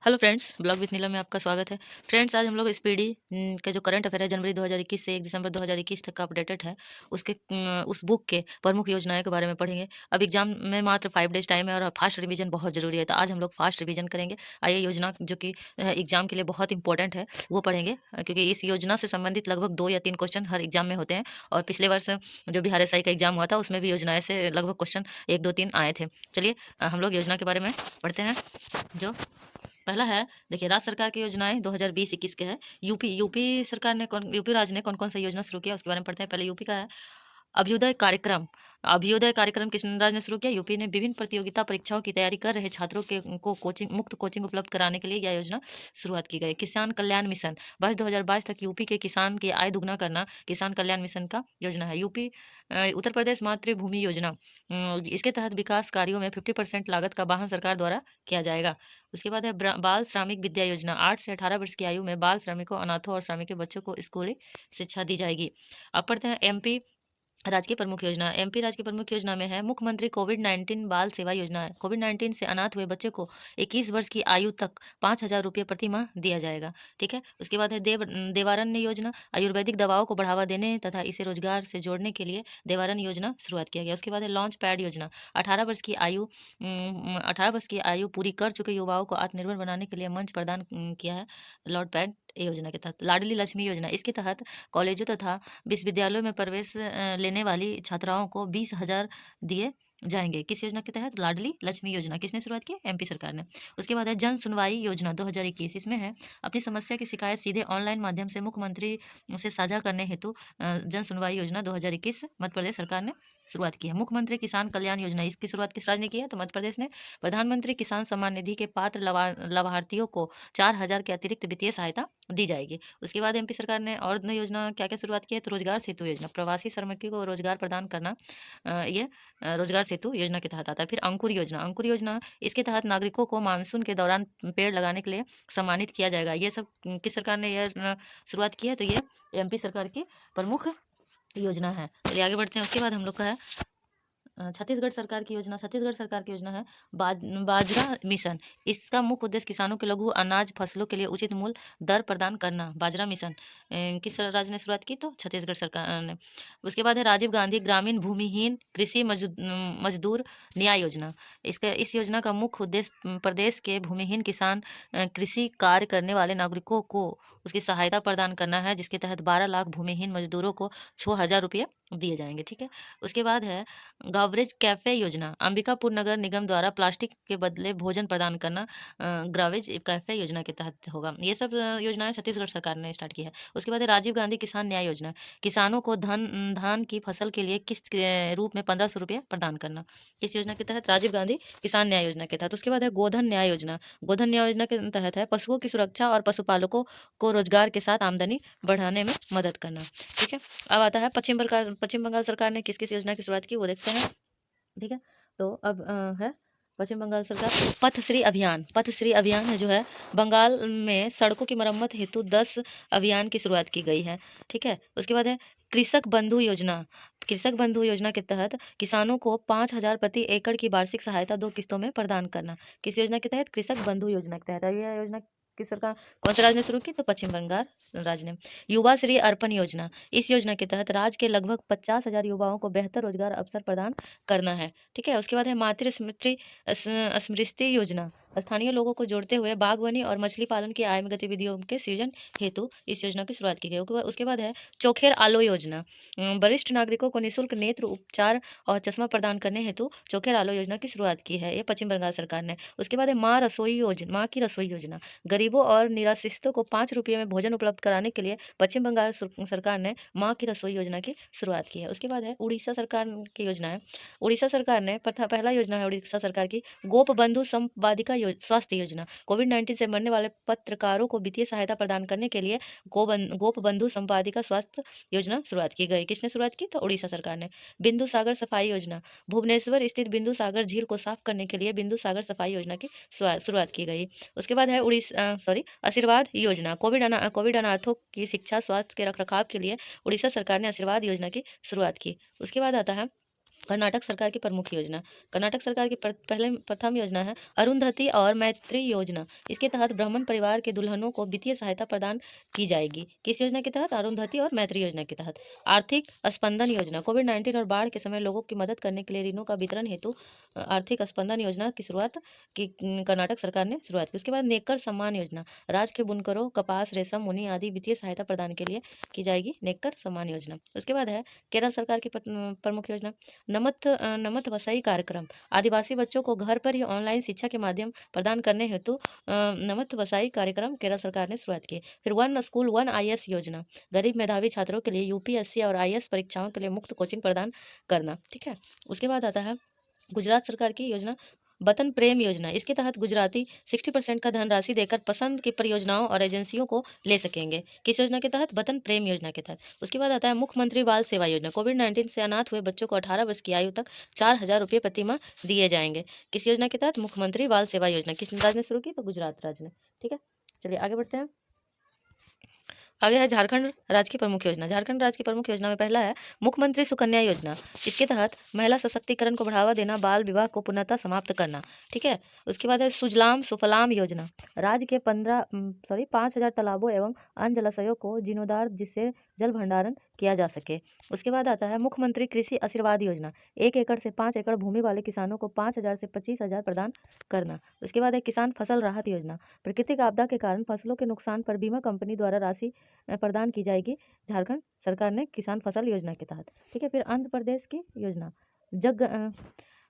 Hello friends, blog with नीलम में आपका स्वागत है। फ्रेंड्स, आज हम लोग स्पीडी का जो करंट अफेयर है जनवरी 2021 से 1 दिसंबर 2021 तक का अपडेटेड है, उसके उस बुक के प्रमुख योजनाओं के बारे में पढ़ेंगे। अब एग्जाम में मात्र 5 डेज टाइम है और फास्ट रिवीजन बहुत ज़रूरी है, तो आज हम लोग फास्ट रिवीजन करेंगे। आइए योजना जो कि एग्जाम के लिए बहुत इंपॉर्टेंट है वो पढ़ेंगे, क्योंकि इस योजना से संबंधित लगभग 2 या 3 क्वेश्चन हर एग्जाम में होते हैं। और पिछले वर्ष जो बिहार एसआई का एग्जाम हुआ था उसमें भी योजनाएं से लगभग क्वेश्चन 1, 2, 3 आए थे। चलिए हम लोग योजना के बारे में पढ़ते हैं। जो पहला है, देखिए, राज्य सरकार की योजनाएं 2020-21 के है। यूपी सरकार ने यूपी राज्य ने कौन कौन सा योजना शुरू किया उसके बारे में पढ़ते हैं। पहले यूपी का है अभ्युदय कार्यक्रम। अभ्युदय कार्यक्रम किस राज्य ने शुरू किया? यूपी ने। विभिन्न प्रतियोगिता परीक्षाओं की तैयारी कर रहे छात्रों के को कोचिंग उपलब्ध कराने के लिए यह योजना शुरुआत की गई। किसान कल्याण मिशन, वर्ष 2022 तक यूपी के किसान की आय दुगना करना किसान कल्याण मिशन का योजना है। उत्तर प्रदेश मातृभूमि योजना, इसके तहत विकास कार्यों में 50% लागत का वाहन सरकार द्वारा किया जाएगा। उसके बाद है बाल श्रमिक विद्या योजना। 8 से 18 वर्ष की आयु में बाल श्रमिकों, अनाथों और श्रमिक बच्चों को स्कूली शिक्षा दी जाएगी। अब पढ़ते हैं एमपी राज्य की प्रमुख योजना। एमपी राज्य की प्रमुख योजना में है मुख्यमंत्री कोविड-19 बाल सेवा योजना है। कोविड-19 से अनाथ हुए बच्चे को 21 वर्ष की आयु तक 5,000 रुपये प्रति माह दिया जाएगा। ठीक है। उसके बाद है देवारण्य योजना। आयुर्वेदिक दवाओं को बढ़ावा देने तथा इसे रोजगार से जोड़ने के लिए देवारण्य योजना शुरुआत किया गया। उसके बाद है लॉन्च पैड योजना। 18 वर्ष की आयु 18 वर्ष की आयु पूरी कर चुके युवाओं को आत्मनिर्भर बनाने के लिए मंच प्रदान किया है लॉन्च पैड योजना के तहत। लाडली लक्ष्मी योजना, इसके तहत कॉलेजों तथा विश्वविद्यालयों में प्रवेश लेने वाली छात्राओं को 20,000 दिए जाएंगे। किस योजना के तहत? लाडली लक्ष्मी योजना। किसने शुरुआत की? एमपी सरकार ने। उसके बाद है जन सुनवाई योजना 2021। इसमें है अपनी समस्या की शिकायत सीधे ऑनलाइन माध्यम से मुख्यमंत्री से साझा करने हेतु जन सुनवाई योजना 2021 मध्य प्रदेश सरकार ने शुरुआत की है। मुख्यमंत्री किसान कल्याण योजना, इसकी शुरुआत किस राज्य ने की है? तो मध्य प्रदेश ने। प्रधानमंत्री किसान सम्मान निधि के पात्र लाभार्थियों को 4,000 के अतिरिक्त वित्तीय सहायता दी जाएगी। उसके बाद एमपी सरकार ने और नई योजना क्या क्या शुरुआत की है? तो रोजगार सेतु योजना, प्रवासी श्रमिकों को रोजगार प्रदान करना, ये रोजगार सेतु योजना के तहत आता है। फिर अंकुर योजना। अंकुर योजना, इसके तहत नागरिकों को मानसून के दौरान पेड़ लगाने के लिए सम्मानित किया जाएगा। ये सब किस सरकार ने यह शुरुआत की है? तो ये एमपी सरकार की प्रमुख योजना है। चलिए आगे बढ़ते हैं। उसके बाद हम लोग का है छत्तीसगढ़ सरकार की योजना। छत्तीसगढ़ सरकार की योजना है बाजरा मिशन। इसका मुख्य उद्देश्य किसानों के लघु अनाज फसलों के लिए उचित मूल्य दर प्रदान करना। बाजरा मिशन किस राज्य ने शुरुआत की? तो छत्तीसगढ़ सरकार ने। उसके बाद है राजीव गांधी ग्रामीण भूमिहीन कृषि मजदूर न्याय योजना। इस योजना का मुख्य उद्देश्य प्रदेश के भूमिहीन किसान कृषि कार्य करने वाले नागरिकों को उसकी सहायता प्रदान करना है, जिसके तहत 12 लाख भूमिहीन मजदूरों को 6,000 रुपये दिए जाएंगे। ठीक है। उसके बाद है गावरेज कैफे योजना। अंबिकापुर नगर निगम द्वारा प्लास्टिक के बदले भोजन प्रदान करना ग्रावेज कैफे योजना के तहत होगा। ये सब योजनाएं छत्तीसगढ़ सरकार ने स्टार्ट की है। उसके बाद है राजीव गांधी किसान न्याय योजना। किसानों को धान की फसल के लिए किस्त के रूप में 1,500 रुपये प्रदान करना। इस योजना के तहत राजीव गांधी किसान न्याय योजना के तहत। उसके बाद है गोधन न्याय योजना। गोधन न्याय योजना के तहत है पशुओं की सुरक्षा और पशुपालकों को रोजगार के साथ आमदनी बढ़ाने में मदद करना। ठीक है। अब आता है पश्चिम बंगाल सरकार ने किस किस योजना की शुरुआत की वो देखते हैं। ठीक है। तो अब है पश्चिम बंगाल सरकार पथश्री अभियान। पथश्री अभियान है जो है बंगाल में सड़कों की मरम्मत हेतु 10 अभियान की शुरुआत की गई है। ठीक है। उसके बाद है कृषक बंधु योजना। कृषक बंधु योजना के तहत किसानों को 5,000 प्रति एकड़ की वार्षिक सहायता 2 किस्तों में प्रदान करना। किस योजना के तहत? कृषक बंधु योजना के तहत। यह योजना किस सरकार कौन से राज्य ने शुरू की? तो पश्चिम बंगाल राज्य ने। युवा श्री अर्पण योजना। इस योजना के तहत राज्य के लगभग 50,000 युवाओं को बेहतर रोजगार अवसर प्रदान करना है। ठीक है। उसके बाद है मातृ स्मृति योजना। स्थानीय लोगों को जोड़ते हुए बागवानी और मछली पालन की आय में गतिविधियों के सृजन हेतु इस योजना की शुरुआत की गई। उसके बाद है चोखेर आलो योजना। वरिष्ठ नागरिकों को निःशुल्क नेत्र उपचार और चश्मा प्रदान करने हेतु चोखेर आलो योजना की शुरुआत की है। ये पश्चिम बंगाल सरकार ने। उसके बाद है माँ की रसोई योजना। गरीबों और निराश्रितों को 5 रुपये में भोजन उपलब्ध कराने के लिए पश्चिम बंगाल सरकार ने माँ की रसोई योजना की शुरुआत की है। उसके बाद है उड़ीसा सरकार की योजना है। उड़ीसा सरकार ने पहला योजना है उड़ीसा सरकार की गोप बंधु संपादिका स्वास्थ्य योजना। कोविड-19 से मरने वाले पत्रकारों को वित्तीय सहायता प्रदान करने के लिए गोप बंधु संपादिका स्वास्थ्य योजना शुरुआत की गई। किसने शुरुआत की? तो उड़ीसा सरकार ने। बिंदु सागर सफाई योजना। भुवनेश्वर स्थित बिंदु सागर झील को साफ करने के लिए बिंदु सागर सफाई योजना की शुरुआत की गई। उसके बाद है आशीर्वाद योजना। कोविड अनाथों की शिक्षा स्वास्थ्य के रखरखाव के लिए उड़ीसा सरकार ने आशीर्वाद योजना की शुरुआत की। उसके बाद आता है कर्नाटक सरकार की प्रमुख योजना। कर्नाटक सरकार की प्रथम योजना है अरुंधति और मैत्री योजना। इसके तहत ब्राह्मण परिवार के दुल्हनों को वित्तीय सहायता प्रदान की जाएगी। किस योजना के तहत? अरुंधति और मैत्री योजना के तहत। आर्थिक स्पंदन योजना, कोविड-19 और बाढ़ के समय लोगों की मदद करने के लिए ऋणों का वितरण हेतु आर्थिक स्पंदन योजना की शुरुआत की कर्नाटक सरकार ने शुरुआत की। उसके बाद नेकर सम्मान योजना, राज्य के बुनकरों, कपास, रेशम, ऊनी आदि वित्तीय सहायता प्रदान के लिए की जाएगी नेकर सम्मान योजना। उसके बाद है केरल सरकार की प्रमुख योजना नमत वसाई कार्यक्रम। आदिवासी बच्चों को घर पर ही ऑनलाइन शिक्षा के माध्यम प्रदान करने हेतु नमत वसाई कार्यक्रम केरल सरकार ने शुरुआत की। फिर वन स्कूल वन आईएएस योजना, गरीब मेधावी छात्रों के लिए यूपीएससी और आईएएस परीक्षाओं के लिए मुफ्त कोचिंग प्रदान करना। ठीक है। उसके बाद आता है गुजरात सरकार की योजना वतन प्रेम योजना। इसके तहत गुजराती 60% का धनराशि देकर पसंद की परियोजनाओं और एजेंसियों को ले सकेंगे। किस योजना के तहत? वतन प्रेम योजना के तहत। उसके बाद आता है मुख्यमंत्री बाल सेवा योजना। कोविड-19 से अनाथ हुए बच्चों को 18 वर्ष की आयु तक 4,000 रुपये प्रतिमाह दिए जाएंगे। किस योजना के तहत? मुख्यमंत्री बाल सेवा योजना। किस राज्य ने शुरू की? तो गुजरात राज्य ने। ठीक है, चलिए आगे बढ़ते हैं। आगे है झारखंड राज्य की प्रमुख योजना। झारखंड राज्य की प्रमुख योजना में पहला है मुख्यमंत्री सुकन्या योजना। इसके तहत महिला सशक्तिकरण को बढ़ावा देना, बाल विवाह को पूर्णतः समाप्त करना। ठीक है। उसके बाद है सुजलाम सुफलाम योजना। राज्य के 5,000 तालाबों एवं अन्य जलाशयों को जीर्णोद्धार जिससे जल भंडारण किया जा सके। उसके बाद आता है मुख्यमंत्री कृषि आशीर्वाद योजना। 1 एकड़ से 5 एकड़ भूमि वाले किसानों को 5,000 से 25,000 प्रदान करना। उसके बाद है किसान फसल राहत योजना। प्राकृतिक आपदा के कारण फसलों के नुकसान पर बीमा कंपनी द्वारा राशि प्रदान की जाएगी झारखंड सरकार ने किसान फसल योजना के तहत। ठीक है। फिर आंध्र प्रदेश की योजना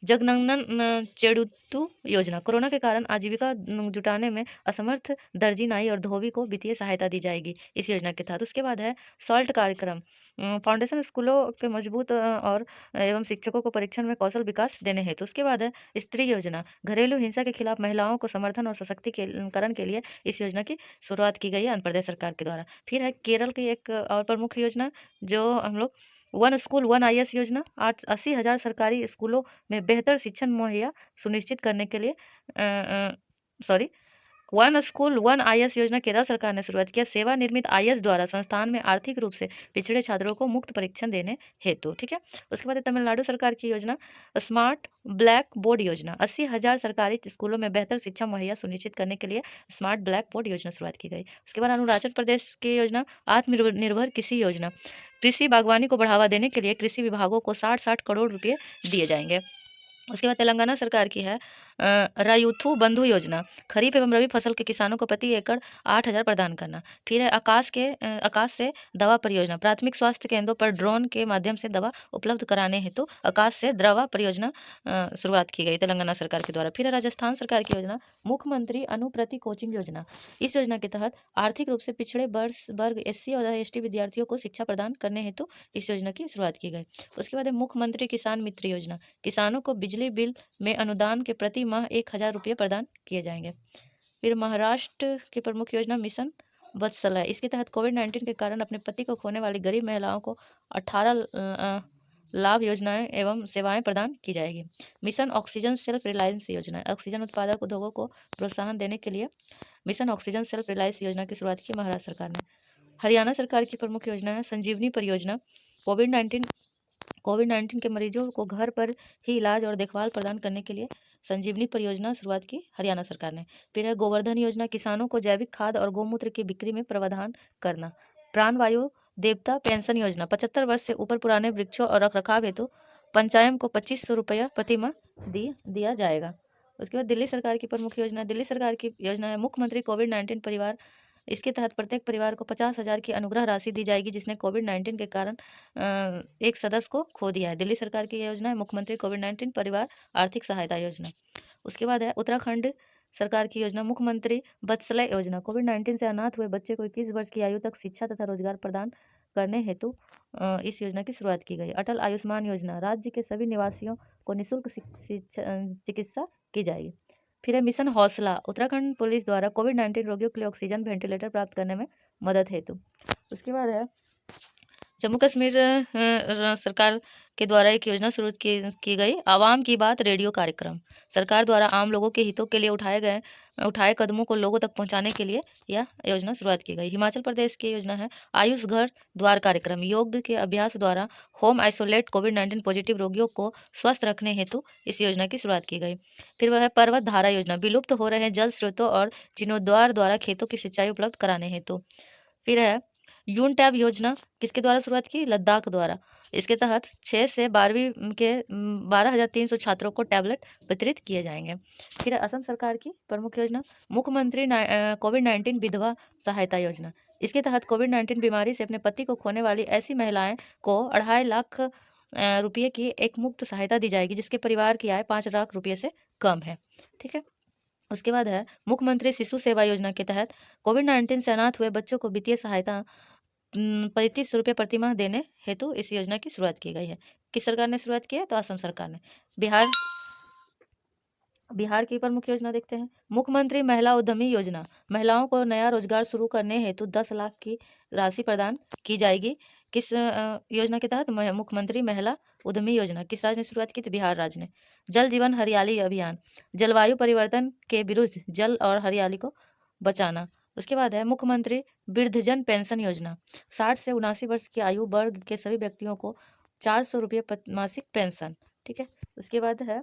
जगनंदन चेड़ुत्तु योजना। कोरोना के कारण आजीविका जुटाने में असमर्थ दर्जी, नाई और धोबी को वित्तीय सहायता दी जाएगी इस योजना के तहत। उसके बाद है सॉल्ट कार्यक्रम। फाउंडेशन स्कूलों के मजबूत और एवं शिक्षकों को परीक्षण में कौशल विकास देने हेतु। उसके बाद है स्त्री योजना। घरेलू हिंसा के खिलाफ महिलाओं को समर्थन और सशक्तिकरण के लिए इस योजना की शुरुआत की गई है आंध्र प्रदेश सरकार के द्वारा। फिर है केरल की एक और प्रमुख योजना जो हम लोग वन स्कूल वन आईएएस योजना। 80,000 सरकारी स्कूलों में बेहतर शिक्षण मुहैया सुनिश्चित करने के लिए वन स्कूल वन आईएएस योजना केरल सरकार ने शुरुआत किया सेवानिवृत्त आईएएस द्वारा संस्थान में आर्थिक रूप से पिछड़े छात्रों को मुक्त परीक्षण देने हेतु। ठीक है। उसके बाद तमिलनाडु सरकार की योजना स्मार्ट ब्लैक बोर्ड योजना। 80,000 सरकारी स्कूलों में बेहतर शिक्षा मुहैया सुनिश्चित करने के लिए स्मार्ट ब्लैक बोर्ड योजना शुरुआत की गई। उसके बाद अरुणाचल प्रदेश की योजना आत्मनिर्भर कृषि योजना। कृषि बागवानी को बढ़ावा देने के लिए कृषि विभागों को 60 करोड़ रुपये दिए जाएंगे। उसके बाद तेलंगाना सरकार की है रायुथु बंधु योजना। खरीफ एवं रबी फसल के किसानों को प्रति एकड़ 8,000 प्रदान करना। फिर है आकाश से दवा परियोजना। प्राथमिक स्वास्थ्य केंद्रों पर ड्रोन के माध्यम से दवा उपलब्ध कराने हेतु आकाश से दवा परियोजना शुरुआत की गई तेलंगाना सरकार के द्वारा। फिर है राजस्थान सरकार की योजना मुख्यमंत्री अनुप्रति कोचिंग योजना। इस योजना के तहत आर्थिक रूप से पिछड़े वर्ग SC और ST विद्यार्थियों को शिक्षा प्रदान करने हेतु इस योजना की शुरुआत की गई। उसके बाद है मुख्यमंत्री किसान मित्र योजना। किसानों को बिजली बिल में अनुदान के प्रति माह 1,000 रुपये प्रदान किए जाएंगे। फिर महाराष्ट्र की प्रमुख योजना मिशन वत्सला। इसके तहत कोविड-19 के कारण अपने पति को खोने वाली गरीब महिलाओं को 18 लाभ योजनाएं एवं सेवाएं प्रदान की जाएगी। मिशन ऑक्सीजन सेल्फ रिलायंस योजना। ऑक्सीजन उत्पादक उद्योगों को प्रोत्साहन देने के लिए मिशन ऑक्सीजन सेल्फ रिलायंस योजना की शुरुआत की महाराष्ट्र सरकार ने। हरियाणा सरकार की प्रमुख योजना है संजीवनी परियोजना। कोविड-19 के मरीजों को घर पर ही इलाज और देखभाल प्रदान करने के लिए संजीवनी परियोजना शुरुआत की हरियाणा सरकार ने। फिर है गोवर्धन योजना। किसानों को जैविक खाद और गौमूत्र की बिक्री में प्रावधान करना। प्राणवायु देवता पेंशन योजना। 75 वर्ष से ऊपर पुराने वृक्षों और रखरखाव हेतु पंचायत को 2,500 रुपया प्रतिमाह दिया जाएगा। उसके बाद दिल्ली सरकार की प्रमुख योजना। दिल्ली सरकार की योजना है मुख्यमंत्री कोविड-19 परिवार। इसके तहत प्रत्येक परिवार को 50,000 की अनुग्रह राशि दी जाएगी जिसने कोविड-19 के कारण एक सदस्य को खो दिया है। दिल्ली सरकार की योजना है मुख्यमंत्री कोविड-19 परिवार आर्थिक सहायता योजना। उसके बाद है उत्तराखंड सरकार की योजना मुख्यमंत्री वत्सला योजना। कोविड-19 से अनाथ हुए बच्चे को 21 वर्ष की आयु तक शिक्षा तथा रोजगार प्रदान करने हेतु इस योजना की शुरुआत की गई। अटल आयुष्मान योजना। राज्य के सभी निवासियों को निःशुल्क चिकित्सा की जाएगी। फिर है मिशन हौसला। उत्तराखंड पुलिस द्वारा कोविड-19 रोगियों के लिए ऑक्सीजन वेंटिलेटर प्राप्त करने में मदद हेतु। उसके बाद है जम्मू कश्मीर सरकार के द्वारा एक योजना शुरू की गई आवाम की बात रेडियो कार्यक्रम। सरकार द्वारा आम लोगों के हितों के लिए उठाए गए उठाए कदमों को लोगों तक पहुंचाने के लिए यह योजना शुरुआत की गई। हिमाचल प्रदेश की योजना है आयुष घर द्वार कार्यक्रम। योग के अभ्यास द्वारा होम आइसोलेट कोविड-19 पॉजिटिव रोगियों को स्वस्थ रखने हेतु इस योजना की शुरुआत की गई। फिर वह है पर्वत धारा योजना, विलुप्त हो रहे जल स्रोतों और जीर्णोद्धार द्वारा खेतों की सिंचाई उपलब्ध कराने हेतु। फिर है यून टैब योजना, किसके द्वारा शुरुआत की? लद्दाख द्वारा। इसके तहत 6 से 12वीं के 12,300 छात्रों को टैबलेट वितरित किए जाएंगे। फिर असम सरकार की प्रमुख योजना मुख्यमंत्री कोविड-19 विधवा सहायता योजना। इसके तहत कोविड-19 बीमारी से अपने पति को खोने वाली ऐसी महिलाएं को 2.5 लाख रुपये की एक मुफ्त सहायता दी जाएगी जिसके परिवार की आय 5 लाख रुपये से कम है। ठीक है। उसके बाद है मुख्यमंत्री शिशु सेवा योजना के तहत कोविड-19 से अनाथ हुए बच्चों को वित्तीय सहायता 35 रुपये प्रतिमाह देने हेतु इस योजना की शुरुआत की गई है। किस सरकार ने शुरुआत की है? तो असम सरकार ने। बिहार की प्रमुख योजना देखते हैं। मुख्यमंत्री महिला उद्यमी योजना, महिलाओं को नया रोजगार शुरू करने हेतु 10 लाख की राशि प्रदान की जाएगी। किस योजना के तहत? मुख्यमंत्री महिला उद्यमी योजना। किस राज्य ने शुरुआत की थी? बिहार राज्य ने। जल जीवन हरियाली अभियान, जलवायु परिवर्तन के विरुद्ध जल और हरियाली को बचाना। उसके बाद है मुख्यमंत्री वृद्धजन पेंशन योजना, 60 से 79 वर्ष की आयु वर्ग के सभी व्यक्तियों को 400 रुपये मासिक पेंशन। ठीक है। उसके बाद है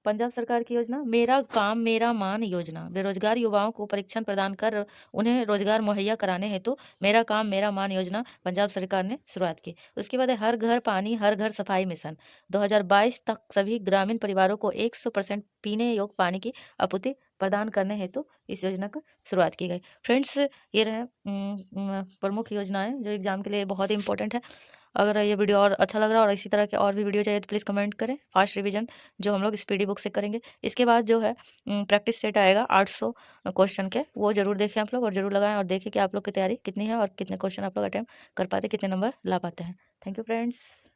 पंजाब सरकार की योजना मेरा काम मेरा मान योजना, बेरोजगार युवाओं को प्रशिक्षण प्रदान कर उन्हें रोजगार मुहैया कराने हेतु मेरा काम मेरा मान योजना पंजाब सरकार ने शुरुआत की। उसके बाद है हर घर पानी हर घर सफाई मिशन, 2022 तक सभी ग्रामीण परिवारों को 100% पीने योग्य पानी की आपूर्ति प्रदान करने हेतु इस योजना की शुरुआत की गई। फ्रेंड्स, ये रहे प्रमुख योजनाएं जो एग्जाम के लिए बहुत इंपॉर्टेंट है। अगर ये वीडियो और अच्छा लग रहा है और इसी तरह के और भी वीडियो चाहिए तो प्लीज़ कमेंट करें। फास्ट रिवीजन जो हम लोग स्पीडी बुक से करेंगे। इसके बाद जो है प्रैक्टिस सेट आएगा 800 क्वेश्चन के, वो जरूर देखें आप लोग और जरूर लगाएं और देखें कि आप लोग की तैयारी कितनी है और कितने क्वेश्चन आप लोग अटेम्प्ट कर पाते, कितने नंबर ला पाते हैं। Thank you friends.